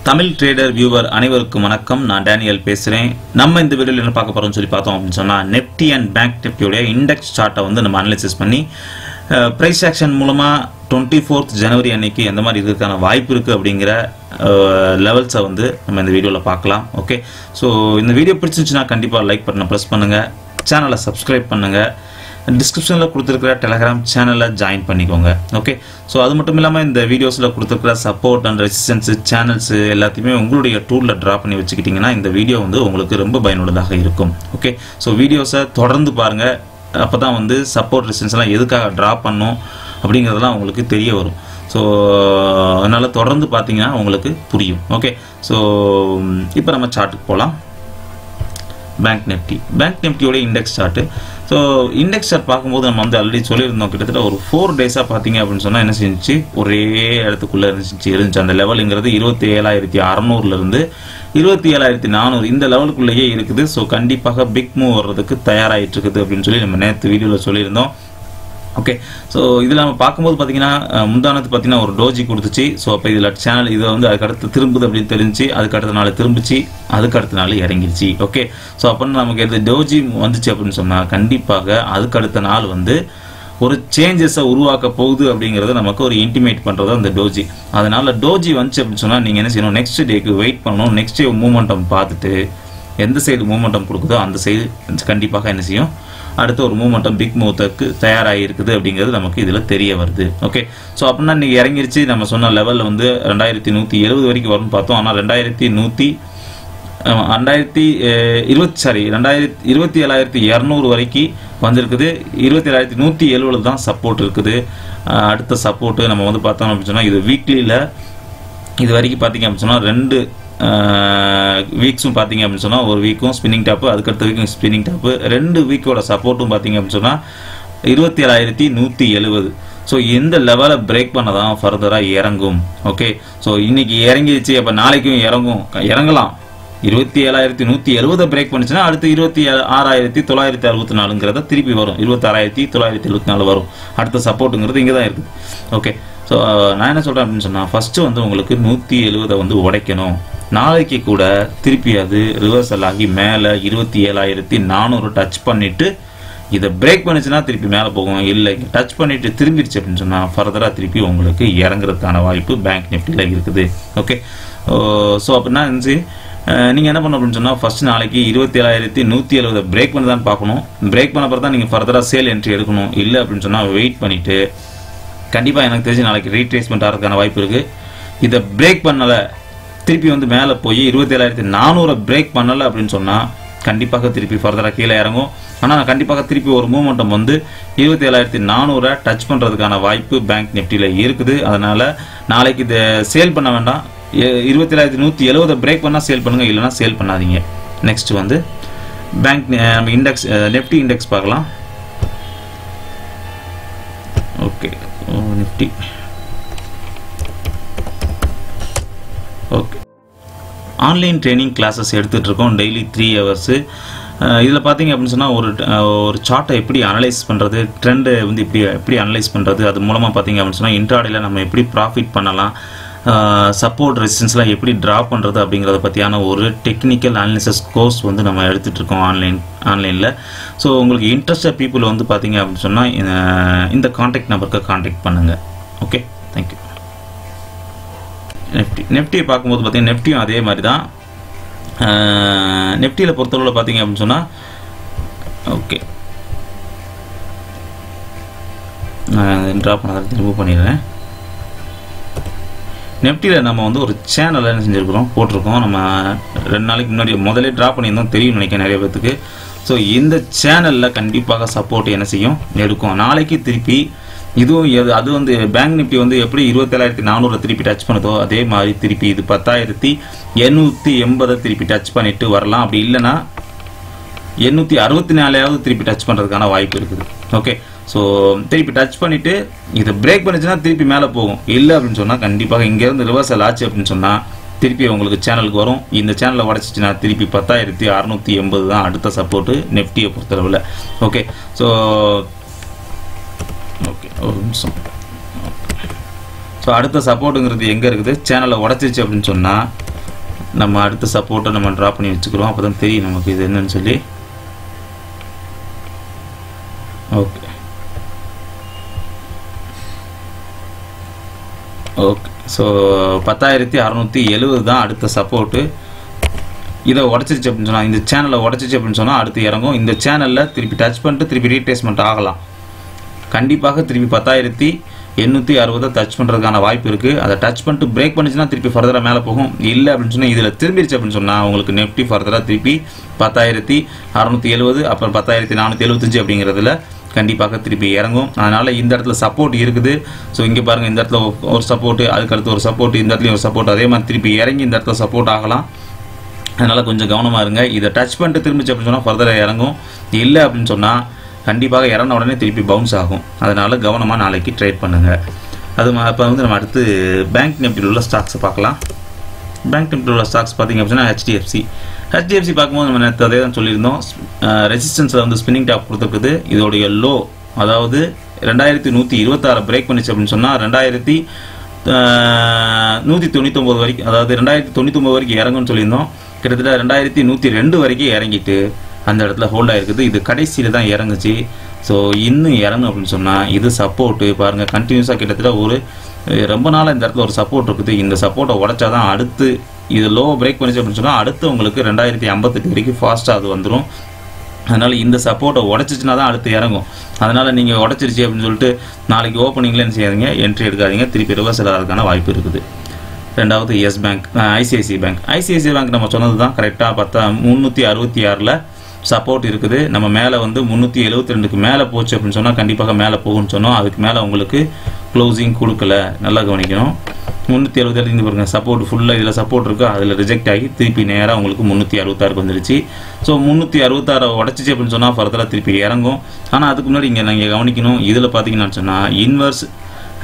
Tamil trader viewer அனைவருக்கும் வணக்கம். நான் டேனியல் பேசுகிறேன். நம்ம இந்த வீடியோவில் என்ன பார்க்க போகிறோம்னு சொல்லி பார்த்தோம் அப்படின்னு சொன்னால், நிஃப்டி அண்ட் பேங்க் நிஃப்டியோடைய இண்டெக்ஸ் சார்ட்டை வந்து நம்ம அனலைசிஸ் பண்ணி ப்ரைஸ் ஆக்ஷன் மூலமாக 24th ஜனவரி அன்னைக்கு எந்த மாதிரி இதுக்கான வாய்ப்பு இருக்குது அப்படிங்கிற லெவல்ஸை வந்து நம்ம இந்த வீடியோவில் பார்க்கலாம். ஓகே, ஸோ இந்த வீடியோ பிடிச்சிருந்துச்சுன்னா கண்டிப்பாக லைக் பட்டனை ப்ரெஸ் பண்ணுங்கள், சேனலை சப்ஸ்கிரைப் பண்ணுங்கள், டிஸ்கிரிப்ஷனில் கொடுத்துருக்கிற டெலகிராம் சேனலில் ஜாயின் பண்ணிக்கோங்க. ஓகே, ஸோ அது மட்டும் இல்லாமல் இந்த வீடியோஸில் கொடுத்துருக்கிற சப்போர்ட் அண்ட் ரெசிஸ்டன்ஸு சேனல்ஸு எல்லாத்தையுமே உங்களுடைய டூலில் ட்ரா பண்ணி வச்சுக்கிட்டிங்கன்னா இந்த வீடியோ வந்து உங்களுக்கு ரொம்ப பயனுள்ளதாக இருக்கும். ஓகே, ஸோ வீடியோஸை தொடர்ந்து பாருங்கள். அப்போ தான் வந்து சப்போர்ட் ரெசிஸ்டன்ஸ்லாம் எதுக்காக ட்ரா பண்ணணும் அப்படிங்கிறதெல்லாம் உங்களுக்கு தெரிய வரும். ஸோ அதனால் தொடர்ந்து பார்த்தீங்கன்னா உங்களுக்கு புரியும். ஓகே, ஸோ இப்போ நம்ம சார்ட்டுக்கு போகலாம். பேங்க் நிஃப்டியோட index chart. So index chart பார்க்கும்போது நம்ம வந்து ஆல்ரெடி சொல்லியிருந்தோம், கிட்டத்தட்ட ஒரு 4 டேஸாக பார்த்தீங்க அப்படின்னு சொன்னால் என்ன செஞ்சிச்சு, ஒரே இடத்துக்குள்ளே இருந்துச்சு. அந்த லெவலுங்கிறது 27,600 27,400 இந்த லெவலுக்குள்ளேயே இருக்குது. ஸோ கண்டிப்பாக பிக் மூவ் வர்றதுக்கு தயாராகிட்டு இருக்குது அப்படின்னு சொல்லி நம்ம நேற்று வீடியோவில் சொல்லியிருந்தோம். ஓகே, ஸோ இதில் நம்ம பார்க்கும்போது பார்த்தீங்கன்னா முந்தானத்து பார்த்தீங்கன்னா ஒரு டோஜி கொடுத்துச்சு. ஸோ அப்போ இதில் சேனல் இதை வந்து அதுக்கடுத்து திரும்புது அப்படின்னு தெரிஞ்சு அதுக்கு அடுத்த நாள் திரும்பிச்சு, அதுக்கு அடுத்த நாள் இறங்கிடுச்சு. ஓகே, ஸோ அப்போ நமக்கு எது டோஜி வந்துச்சு அப்படின்னு சொன்னால் கண்டிப்பாக அதுக்கு அடுத்த நாள் வந்து ஒரு சேஞ்சஸை உருவாக்க போகுது அப்படிங்கிறத நமக்கு ஒரு இன்டிமேட் பண்ணுறது அந்த டோஜி. அதனால் டோஜி வந்துச்சு அப்படின்னு சொன்னால் நீங்கள் என்ன செய்யணும், நெக்ஸ்ட் டேக்கு வெயிட் பண்ணணும். நெக்ஸ்ட் டே மூமெண்டம் பார்த்துட்டு எந்த சைடு மூமெண்டம் கொடுக்குதோ அந்த சைடு கண்டிப்பாக என்ன செய்யும், அடுத்து ஒரு மூமெண்டம் பிக் மூவ்க்கு தயாராகி இருக்குது அப்படிங்கிறது நமக்கு இதில் தெரிய வருது. ஓகே, ஸோ அப்படின்னா இன்றைக்கி இறங்கிருச்சு. நம்ம சொன்ன லெவலில் வந்து 2170 வரைக்கும் வரும்னு பார்த்தோம். ஆனால் 27,200 வரைக்கும் வந்திருக்குது. 27,170 தான் சப்போர்ட் இருக்குது. அடுத்த சப்போர்ட்டு நம்ம வந்து பார்த்தோம் அப்படின்னு சொன்னால் இது வீக்லியில் இது வரைக்கும் பார்த்தீங்க அப்படின்னு சொன்னால் 2 வீக்ஸும் பார்த்தீங்க அப்படின்னு சொன்னால் ஒரு வீக்கும் ஸ்பின்னிங் டாப்பு, அதுக்கடுத்த வீக்கும் ஸ்பின்னிங் டாப்பு, 2 வீக்கோட சப்போர்ட்டும் பார்த்தீங்க அப்படின்னு சொன்னால் 27,170. ஸோ இந்த லெவலை பிரேக் பண்ண தான் ஃபர்தராக இறங்கும். ஓகே, ஸோ இன்னைக்கு இறங்கிடுச்சு, அப்போ நாளைக்கும் இறங்கலாம். 27,170 பிரேக் பண்ணிச்சுன்னா அடுத்து 26,964 திருப்பி வரும். 26,974 வரும். அடுத்த சப்போர்ட்டுங்கிறது இங்கே தான் இருக்குது. ஓகே, ஸோ நான் என்ன சொல்கிறேன் அப்படின்னு சொன்னால், ஃபஸ்ட்டு வந்து உங்களுக்கு 170 வந்து உடைக்கணும். நாளைக்கு கூட திருப்பி அது ரிவர்சல் ஆகி மேலே 27,400 டச் பண்ணிவிட்டு இதை பிரேக் பண்ணிச்சுன்னா திருப்பி மேலே போகும். இல்லை டச் பண்ணிவிட்டு திரும்பிடுச்சு அப்படின்னு சொன்னால் ஃபர்தராக திருப்பி உங்களுக்கு இறங்குறதுக்கான வாய்ப்பு பேங்க் நிஃப்டியில் இருக்குது. ஓகே, ஸோ அப்படின்னா நீங்கள் என்ன பண்ணணும் அப்படின்னு சொன்னால், ஃபஸ்ட் நாளைக்கு 27,170 பிரேக் பண்ணி தான் பார்க்கணும். பிரேக் பண்ண பிறகு தான் நீங்கள் ஃபர்தராக சேல் என்ட்ரி எடுக்கணும். இல்லை அப்படின்னு சொன்னால் வெயிட் பண்ணிவிட்டு கண்டிப்பாக எனக்கு தெரிஞ்சு நாளைக்கு ரீட்ரேஸ்மெண்ட் ஆகிறதுக்கான வாய்ப்பு இருக்குது. இதை பிரேக் பண்ணலை, திருப்பி வந்து மேலே போய் 27,400 பிரேக் பண்ணலை அப்படின்னு சொன்னால் கண்டிப்பாக திருப்பி ஃபர்தராக கீழே இறங்கும். ஆனால் கண்டிப்பாக திருப்பி ஒரு மூமெண்டம் வந்து 27,400 டச் பண்ணுறதுக்கான வாய்ப்பு பேங்க் நிஃப்டியில் இருக்குது. அதனால் நாளைக்கு இதை சேல் பண்ண வேண்டாம். 27,170 பிரேக் பண்ணால் சேல் பண்ணுங்கள், இல்லைனா சேல் பண்ணாதீங்க. நெக்ஸ்ட் வந்து பேங்க் இண்டெக்ஸ் நிஃப்டி இண்டெக்ஸ் பார்க்கலாம். Okay, Nifty okay, online training classes எடுத்துகிட்டு இருக்கோம் டெய்லி 3 hours. இதில் பார்த்தீங்க அப்படின்னு சொன்னால் ஒரு சார்ட்டை எப்படி அனலைஸ் பண்ணுறது, ட்ரெண்டை வந்து எப்படி அனலைஸ் பண்ணுறது, அது மூலமாக பார்த்தீங்க அப்படின்னு சொன்னால் இன்ட்ராடேல நம்ம எப்படி ப்ராஃபிட் பண்ணலாம், சப்போர்ட் ரெசிஸ்டன்ஸ்லாம் எப்படி ட்ரா பண்ணுறது அப்படிங்கிறத பற்றியான ஒரு டெக்னிக்கல் அனாலிசிஸ் கோர்ஸ் வந்து நம்ம எடுத்துகிட்டு இருக்கோம் ஆன்லைனில். ஸோ உங்களுக்கு இன்ட்ரெஸ்டட் பீப்புள் வந்து பார்த்தீங்க அப்படின்னு சொன்னால் இந்த கான்டாக்ட் நம்பருக்கு கான்டாக்ட் பண்ணுங்கள். Okay, thank you. நிஃப்டியை பார்க்கும்போது பார்த்தீங்கன்னா நிஃப்டியும் அதே மாதிரி தான். நிஃப்டியில் பொறுத்தளவில் பார்த்தீங்க அப்படின்னு சொன்னால் ஓகே, நான் ட்ரா பண்ணதை ரிமூவ் பண்ணிடுறேன். நிஃப்டியில் நம்ம வந்து ஒரு சேனல் என்ன செஞ்சுருக்கிறோம், போட்டிருக்கோம். நம்ம 2 நாளைக்கு முன்னாடி முதலே ட்ரா பண்ணியிருந்தோம், தெரியும் நினைக்கிறேன் நிறைய பேர்த்துக்கு. ஸோ இந்த சேனலில் கண்டிப்பாக சப்போர்ட் என்ன செய்யும், எடுக்கும். நாளைக்கு திருப்பி இதுவும் அது வந்து பேங்க் நிஃப்டி வந்து எப்படி 27,400 திருப்பி டச் பண்ணுதோ அதே மாதிரி திருப்பி இது 10,880 திருப்பி டச் பண்ணிட்டு வரலாம். அப்படி இல்லைன்னா 864 திருப்பி டச் பண்ணுறதுக்கான வாய்ப்பு இருக்குது. ஓகே, ஸோ திருப்பி டச் பண்ணிவிட்டு இதை பிரேக் பண்ணிச்சுன்னா திருப்பி மேலே போகும். இல்லை அப்படின்னு சொன்னால் கண்டிப்பாக இங்கேருந்து ரிவர்சல் ஆச்சு அப்படின்னு சொன்னால் திருப்பி உங்களுக்கு சேனலுக்கு வரும். இந்த சேனலை உடச்சிச்சுன்னா திருப்பி 10,680 தான் அடுத்த சப்போர்ட்டு நிஃப்டியை பொறுத்தளவில். ஓகே, ஸோ ஓகே ஒரு நிமிஷம். ஸோ அடுத்த சப்போர்ட்டுங்கிறது எங்கே இருக்குது, சேனலை உடச்சிச்சு அப்படின்னு சொன்னால் நம்ம அடுத்த சப்போர்ட்டை நம்ம ட்ரா பண்ணி வச்சுக்கிறோம். அப்போ தான் தெரியும் நமக்கு இது என்னன்னு சொல்லி. ஓகே ஓகே ஸோ 10,670 தான் அடுத்த சப்போர்ட்டு. இதை உடச்சிருச்சு அப்படின்னு சொன்னால், இந்த சேனலை உடச்சிச்சு அப்படின்னு சொன்னால் அடுத்து இறங்கும். இந்த சேனலில் திருப்பி டச் பண்ணிட்டு திருப்பி ரீட்ரேஸ்மெண்ட் ஆகலாம். கண்டிப்பாக திருப்பி 10,860 டச் பண்ணுறதுக்கான வாய்ப்பு இருக்குது. அதை டச் பண்ணிட்டு பிரேக் பண்ணிச்சுன்னா திருப்பி ஃபர்தராக மேலே போகும். இல்லை அப்படின்னு சொன்னால் இதில் திரும்பிடுச்சு அப்படின்னு சொன்னால் உங்களுக்கு நிஃப்டி ஃபர்தராக திருப்பி 10,670 அப்புறம் 10,475 அப்படிங்கிறதுல கண்டிப்பாக திருப்பி இறங்கும். அதனால் இந்த இடத்துல சப்போர்ட் இருக்குது. ஸோ இங்கே பாருங்கள், இந்த இடத்துல ஒரு சப்போர்ட்டு, அதுக்கடுத்து ஒரு சப்போர்ட், இந்த இடத்துலையும் ஒரு சப்போர்ட், அதே மாதிரி திருப்பி இறங்கி இந்த இடத்துல சப்போர்ட் ஆகலாம். அதனால் கொஞ்சம் கவனமாக இருங்க. இதை டச் பண்ணிட்டு திரும்பிச்சு அப்படின்னு சொன்னால் ஃபர்தராக இறங்கும். இல்லை அப்படின்னு சொன்னால் கண்டிப்பாக இறங்கின உடனே திருப்பி பவுன்ஸ் ஆகும். அதனால் கவனமாக நாளைக்கு ட்ரேட் பண்ணுங்கள். அது இப்போ வந்து நம்ம அடுத்து பேங்க் நிஃப்டியில் உள்ள ஸ்டாக்ஸை பார்க்கலாம். பேங்க் நிஃப்டியில் உள்ள ஸ்டாக்ஸ் பார்த்திங்க அப்படின்னா ஹெச்டிஎஃப்சி பார்க்கும்போது நம்ம நேற்று அதே தான் சொல்லியிருந்தோம். ரெசிஸ்டன்ஸில் வந்து ஸ்பின்னிங் டாப் கொடுத்துருக்குது. இதோடைய லோ அதாவது 2126 பிரேக் பண்ணிச்சு அப்படின்னு சொன்னால் 2199 வரைக்கும், அதாவது 2099 வரைக்கும் இறங்கும்னு சொல்லியிருந்தோம். கிட்டத்தட்ட 2102 வரைக்கும் இறங்கிட்டு அந்த இடத்துல ஹோல்ட் ஆகிருக்குது. இது கடைசியில் தான் இறங்குச்சு. ஸோ இன்னும் இறங்கும் அப்படின்னு சொன்னால் இது சப்போர்ட்டு பாருங்கள். கண்டினியூஸாக கிட்டத்தட்ட ஒரு ரொம்ப நாளாக இந்த இடத்துல ஒரு சப்போர்ட் இருக்குது. இந்த சப்போர்ட்டை உடச்சா தான் அடுத்து இது லோ பிரேக் பண்ணிச்சு அப்படின்னு சொன்னால் அடுத்து உங்களுக்கு 2058 வரைக்கும் ஃபாஸ்ட்டாக அது வந்துடும். அதனால் இந்த சப்போர்ட்டை உடச்சிச்சின்னா தான் அடுத்து இறங்கும். அதனால் நீங்கள் உடச்சிருச்சு அப்படின்னு சொல்லிட்டு நாளைக்கு ஓப்பனிங்கில் என்ன செய்யாதீங்க, என்ட்ரி எடுக்காதீங்க, திருப்பி ரிவர்சல் ஆகிறதுக்கான வாய்ப்பு இருக்குது. ரெண்டாவது எஸ் பேங்க், ஐசிஐசிஐ பேங்க் நம்ம சொன்னது தான் கரெக்டாக. 366 சப்போர்ட் இருக்குது. நம்ம மேலே வந்து 372க்கு மேலே போச்சு அப்படின்னு சொன்னால் கண்டிப்பாக மேலே போகும்னு சொன்னோம். அதுக்கு மேலே உங்களுக்கு க்ளோசிங் கொடுக்கல, நல்லா கவனிக்கணும். 377 பாருங்கள், சப்போர்ட் ஃபுல்லாக இதில் சப்போர்ட் இருக்குது, அதில் ரிஜெக்ட் ஆகி திருப்பி நேராக உங்களுக்கு 366 வந்துருச்சு. ஸோ 366 உடச்சிச்சு அப்படின்னு சொன்னால் ஃபர்தராக திருப்பி இறங்கும். ஆனால் அதுக்கு முன்னாடி இங்கே நீங்கள் கவனிக்கணும், இதில் பார்த்தீங்கன்னு சொன்னால் inverse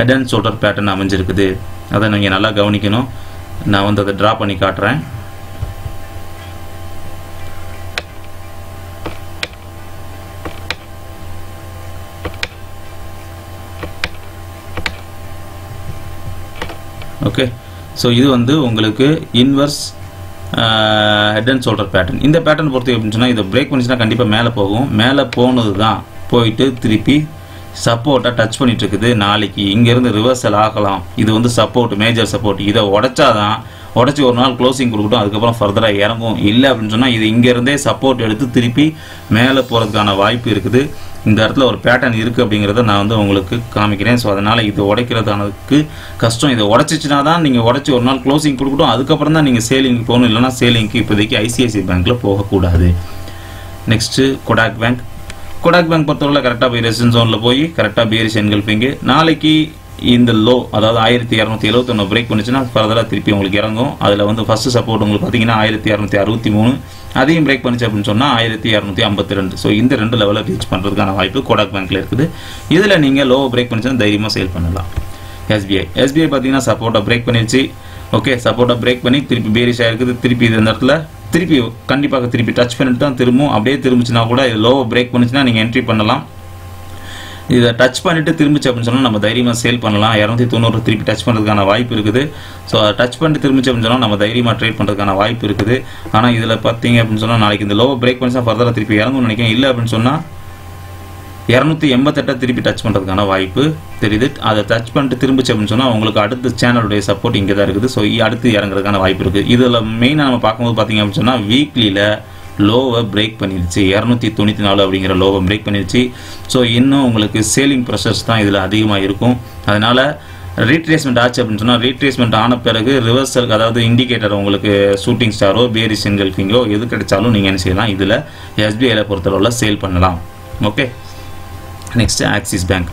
head and shoulder pattern அமைஞ்சிருக்குது. அதை நீங்கள் நல்லா கவனிக்கணும். நான் வந்து அதை ட்ரா பண்ணி காட்டுறேன். ஓகே, ஸோ இது வந்து உங்களுக்கு inverse head and shoulder pattern. இந்த பேட்டர்ன் பொறுத்து அப்படின்னு சொன்னால் இதை பிரேக் பண்ணிச்சுன்னா கண்டிப்பாக மேலே போகும். மேலே போனது தான் போயிட்டு திருப்பி சப்போர்ட்டை டச் பண்ணிட்டு இருக்குது. நாளைக்கு இங்கேருந்து ரிவர்சல் ஆகலாம். இது வந்து சப்போர்ட், மேஜர் சப்போர்ட். இதை உடச்சாதான், உடச்சி ஒரு நாள் க்ளோசிங் கொடுக்கட்டும், அதுக்கப்புறம் ஃபர்தராக இறங்கும். இல்லை அப்படின்னு சொன்னால் இது இங்கேருந்தே சப்போர்ட் எடுத்து திருப்பி மேலே போகிறதுக்கான வாய்ப்பு இருக்குது. இந்த இடத்துல ஒரு பேட்டர்ன் இருக்குது அப்படிங்கிறத நான் வந்து உங்களுக்கு காமிக்கிறேன். ஸோ அதனால் இது உடைக்கிறதுக்கு கஷ்டம். இதை உடச்சிச்சினா தான் நீங்கள் உடச்சி ஒரு நாள் க்ளோசிங் கொடுக்கட்டும், அதுக்கப்புறம் தான் நீங்கள் சேலிங்க்கு போகணும். இல்லைனா சேலிங்க்கு இப்போதைக்கு ஐசிஐசிஐ பேங்க்கில் போகக்கூடாது. நெக்ஸ்ட்டு கொடாக் பேங்க் பொறுத்தவரை கரெக்டாக போய் ரெசிஸ்டன்ஸ் ஜோனில் போய் கரெக்டாக பியரிஷ் என்கல்ஃபிங்கு. நாளைக்கு இந்த லோ அதாவது 1271 பிரேக் பண்ணிச்சுன்னா ஃபர்தராக திருப்பி உங்களுக்கு இறங்கும். அதில் வந்து ஃபஸ்ட்டு சப்போர்ட் உங்களுக்கு பார்த்தீங்கன்னா 1263, அதையும் பிரேக் பண்ணிச்சு அப்படின்னு சொன்னால் 1252. ஸோ இந்த 2 லெவலில் ரீச் பண்ணுறதுக்கான வாய்ப்பு கொடாக் பேங்க்கில் இருக்குது. இதில் நீங்கள் லோ பிரேக் பண்ணிச்சுன்னா தைரியமாக சேல் பண்ணலாம். எஸ்பிஐ பார்த்தீங்கன்னா சப்போர்ட்டை பிரேக் பண்ணிடுச்சு. ஓகே, சப்போர்ட்டை பிரேக் பண்ணி திருப்பி பேரிஷ் ஆகிருக்குது. திருப்பி இந்த இடத்துல திருப்பி கண்டிப்பாக திருப்பி டச் பண்ணிட்டு தான் திரும்பும். அப்படியே திரும்பிச்சுன்னா கூட இது லோ பிரேக் பண்ணிச்சுன்னா நீங்கள் என்ட்ரி பண்ணலாம். இதை டச் பண்ணிட்டு திரும்பிச்சு அப்படின்னு சொன்னால் நம்ம தைரியமாக சேல் பண்ணலாம். 290 திருப்பி டச் பண்ணுறதுக்கான வாய்ப்பு இருக்குது. ஸோ அதை டச் பண்ணிட்டு திரும்பிச்சு அப்படின்னு சொன்னால் நம்ம தைரியமாக ட்ரேட் பண்ணுறதுக்கான வாய்ப்பு இருக்குது. ஆனால் இதில் பார்த்தீங்க அப்படின்னு சொன்னால் நாளைக்கு இந்த லோ பிரேக் பண்ணிச்சா ஃபர்தராக திருப்பி இறங்கும்னு நினைக்கிறேன். இல்லை அப்படின்னு சொன்னால் 288 திருப்பி டச் பண்ணுறதுக்கான வாய்ப்பு தெரியுது. அதை டச் பண்ணிட்டு திரும்பிச்சு அப்படின்னு சொன்னால் உங்களுக்கு அடுத்த சேனலுடைய சப்போர்ட் இங்கே தான் இருக்குது. ஸோ அடுத்து இறங்குறதுக்கான வாய்ப்பு இருக்குது. இதில் மெயினாக நம்ம பார்க்கும்போது பார்த்தீங்க அப்படின்னு சொன்னால் வீக்லியில் லோவை பிரேக் பண்ணிடுச்சு. 294 அப்படிங்கிற லோவை பிரேக் பண்ணிடுச்சு. ஸோ இன்னும் உங்களுக்கு சேலிங் ப்ரெஷர்ஸ் தான் இதில் அதிகமாக இருக்கும். அதனால் ரீட்ரேஸ்மெண்ட் ஆச்சு அப்படின்னு சொன்னால் ரீட்ரேஸ்மெண்ட் ஆன பிறகு ரிவர்சல், அதாவது இண்டிகேட்டர் உங்களுக்கு ஷூட்டிங் ஸ்டாரோ பேரிஷ் என்கல்ஃபிங்கோ எது கிடைச்சாலும் நீங்கள் என்ன செய்யலாம், இதில் எஸ்பிஐயில் பொறுத்தளவில் சேல் பண்ணலாம். ஓகே, நெக்ஸ்ட்டு ஆக்சிஸ் பேங்க்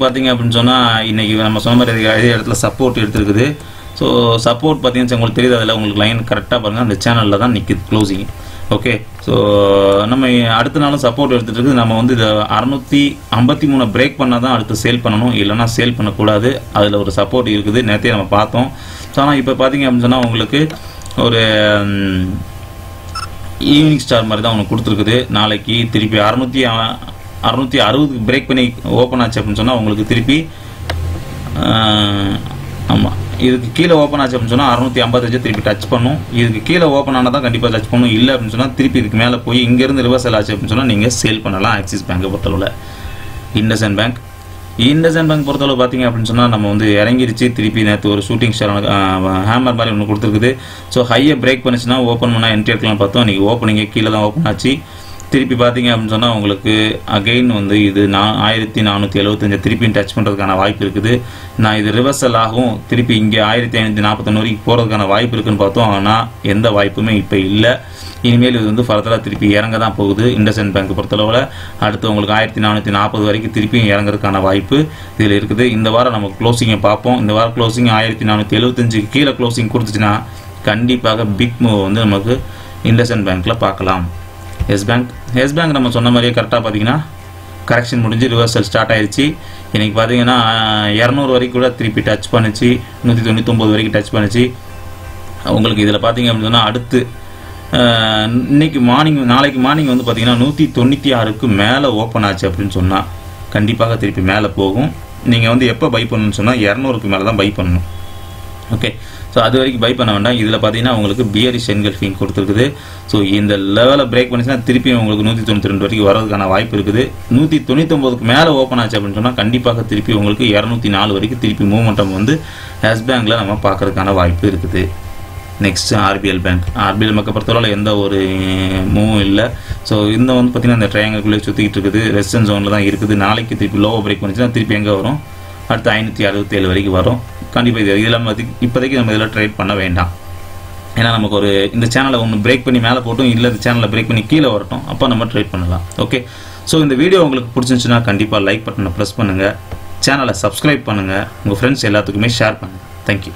பார்த்தீங்க அப்படின்னு சொன்னால் இன்றைக்கி நம்ம சொன்ன மாதிரி இதே இடத்துல சப்போர்ட் எடுத்துருக்குது. ஸோ சப்போர்ட் பார்த்தீங்கன்னா உங்களுக்கு தெரியுது, அதில் உங்களுக்கு லைன் கரெக்டாக பாருங்கள், அந்த சேனலில் தான் நிற்கிது க்ளோசிங். ஓகே, ஸோ நம்ம அடுத்த நாளும் சப்போர்ட் எடுத்துகிட்டு இருக்குது. நம்ம வந்து இதை 653 பிரேக் பண்ணால் தான் அடுத்து சேல் பண்ணணும், இல்லைனா சேல் பண்ணக்கூடாது. அதில் ஒரு சப்போர்ட் இருக்குது, நேற்றே நம்ம பார்த்தோம். ஸோ ஆனால் இப்போ பார்த்தீங்க அப்படின்னு சொன்னால் உங்களுக்கு ஒரு ஈவினிங் ஸ்டார் மாதிரி தான் ஒன்று கொடுத்துருக்குது. நாளைக்கு திருப்பி 660 பிரேக் பண்ணி ஓப்பன் ஆச்சு அப்படின்னு சொன்னால் உங்களுக்கு திருப்பி ஆமாம் இதுக்கு கீழே ஓப்பன் ஆச்சு அப்படின்னு சொன்னால் 655 திருப்பி டச் பண்ணும். இதுக்கு கீழே ஓப்பன் ஆனால் தான் கண்டிப்பாக டச் பண்ணும். இல்லை அப்படின்னு சொன்னால் திருப்பி இதுக்கு மேலே போய் இங்கேருந்து ரிவர்சல் ஆச்சு அப்படின்னு சொன்னால் நீங்கள் சேல் பண்ணலாம். ஆக்சிஸ் பேங்கை பொறுத்தளவில். இண்டஸ்இண்ட் பேங்க் பொறுத்தளவு பார்த்தீங்க அப்படின்னு சொன்னால் நம்ம வந்து இறங்கிருச்சு. திருப்பி நேற்று ஒரு ஷூட்டிங் ஸ்டார் ஹேமர் மாதிரி ஒன்று கொடுத்துருக்குது. ஸோ ஹையை பிரேக் பண்ணிச்சுன்னா ஓப்பன் பண்ணால் என்ட்ரி எடுக்கலாம் பார்த்தோம். இன்றைக்கி ஓப்பனிங்கே கீழே தான் ஓப்பன் ஆச்சு. திருப்பி பார்த்தீங்க அப்படின்னு சொன்னால் உங்களுக்கு அகெயின் வந்து இது 1475 திருப்பி டச் பண்ணுறதுக்கான வாய்ப்பு இருக்குது. நான் இது ரிவர்சல் ஆகும் திருப்பி இங்கே 1541 வரைக்கும் போகிறதுக்கான வாய்ப்பு இருக்குதுன்னு பார்த்தோம். ஆனால் எந்த வாய்ப்புமே இப்போ இல்லை. இனிமேல் இது வந்து ஃபர்தராக திருப்பி இறங்க தான் போகுது. இண்டஸ்இண்ட் பேங்க் பொறுத்தளவில் அடுத்து உங்களுக்கு 1440 வரைக்கும் திருப்பியும் இறங்குறதுக்கான வாய்ப்பு இதில் இருக்குது. இந்த வாரம் நம்ம க்ளோசிங்கை பார்ப்போம். இந்த வாரம் க்ளோசிங் 1475 கீழே க்ளோசிங் கொடுத்துச்சுன்னா கண்டிப்பாக பிக் மூவ் வந்து நமக்கு இண்டஸ்இண்ட் பேங்க்கில் பார்க்கலாம். எஸ் பேங்க் நம்ம சொன்ன மாதிரியே கரெக்டாக பார்த்தீங்கன்னா கரெக்ஷன் முடிஞ்சு ரிவர்சல் ஸ்டார்ட் ஆயிடுச்சு. இன்றைக்கி பார்த்தீங்கன்னா 200 வரைக்கும் கூட திருப்பி டச் பண்ணிச்சு. 199 வரைக்கும் டச் பண்ணிச்சு. உங்களுக்கு இதில் பார்த்தீங்க அப்படின்னு சொன்னால் அடுத்து நாளைக்கு மார்னிங் வந்து பார்த்தீங்கன்னா 196க்கு மேலே ஓப்பன் ஆச்சு அப்படின்னு சொன்னால் கண்டிப்பாக திருப்பி மேலே போகும். நீங்கள் வந்து எப்போ பை பண்ணணும்னு சொன்னால் 200க்கு மேலே தான் பை பண்ணணும். ஓகே, ஸோ அது வரைக்கும் பை பண்ண வேண்டாம். இதில் பார்த்தீங்கன்னா உங்களுக்கு பியரிஷ் என்கல்ஃபிங் கொடுத்துருக்குது. ஸோ இந்த லெவலை பிரேக் பண்ணிச்சுன்னா திருப்பி உங்களுக்கு 192 வரைக்கும் வரதுக்கான வாய்ப்பு இருக்குது. 199க்கு மேலே ஓப்பன் ஆச்சு அப்படின்னு சொன்னால் கண்டிப்பாக திருப்பி உங்களுக்கு 204 வரைக்கும் திருப்பி மூவ்மெண்டம் வந்து எஸ் பேங்க்கில் நம்ம பார்க்கறதுக்கான வாய்ப்பு இருக்குது. நெக்ஸ்ட் ஆர்பிஎல் பேங்கை பொறுத்தவரை எந்த ஒரு மூவும் இல்லை. ஸோ இந்த வந்து பார்த்திங்கன்னா இந்த ட்ரையாங்கிள்குள்ளே சுற்றிக்கிட்டு இருக்குது. ரெசிஸ்டன்ஸ் ஜோனில் தான் இருக்குது. நாளைக்கு திருப்பி லோவை பிரேக் பண்ணிச்சுன்னா திருப்பி எங்கே வரும்? அடுத்து 567 வரைக்கும் வரும். கண்டிப்பாக இதெல்லாம் இப்போதைக்கு நம்ம இதில் ட்ரேட் பண்ண வேண்டாம். ஏன்னா நமக்கு ஒரு இந்த சேனலை ஒன்று பிரேக் பண்ணி மேலே போட்டும் இல்லை இந்த சேனலை பிரேக் பண்ணி கீழே வரட்டும், அப்போ நம்ம ட்ரேட் பண்ணலாம். ஓகே, ஸோ இந்த வீடியோ உங்களுக்கு பிடிச்சிருந்துச்சுன்னா கண்டிப்பாக லைக் பட்டனை ப்ரெஸ் பண்ணுங்கள், சேனலை சப்ஸ்கிரைப் பண்ணுங்கள், உங்கள் ஃப்ரெண்ட்ஸ் எல்லாத்துக்குமே ஷேர் பண்ணுங்கள். தேங்க்யூ.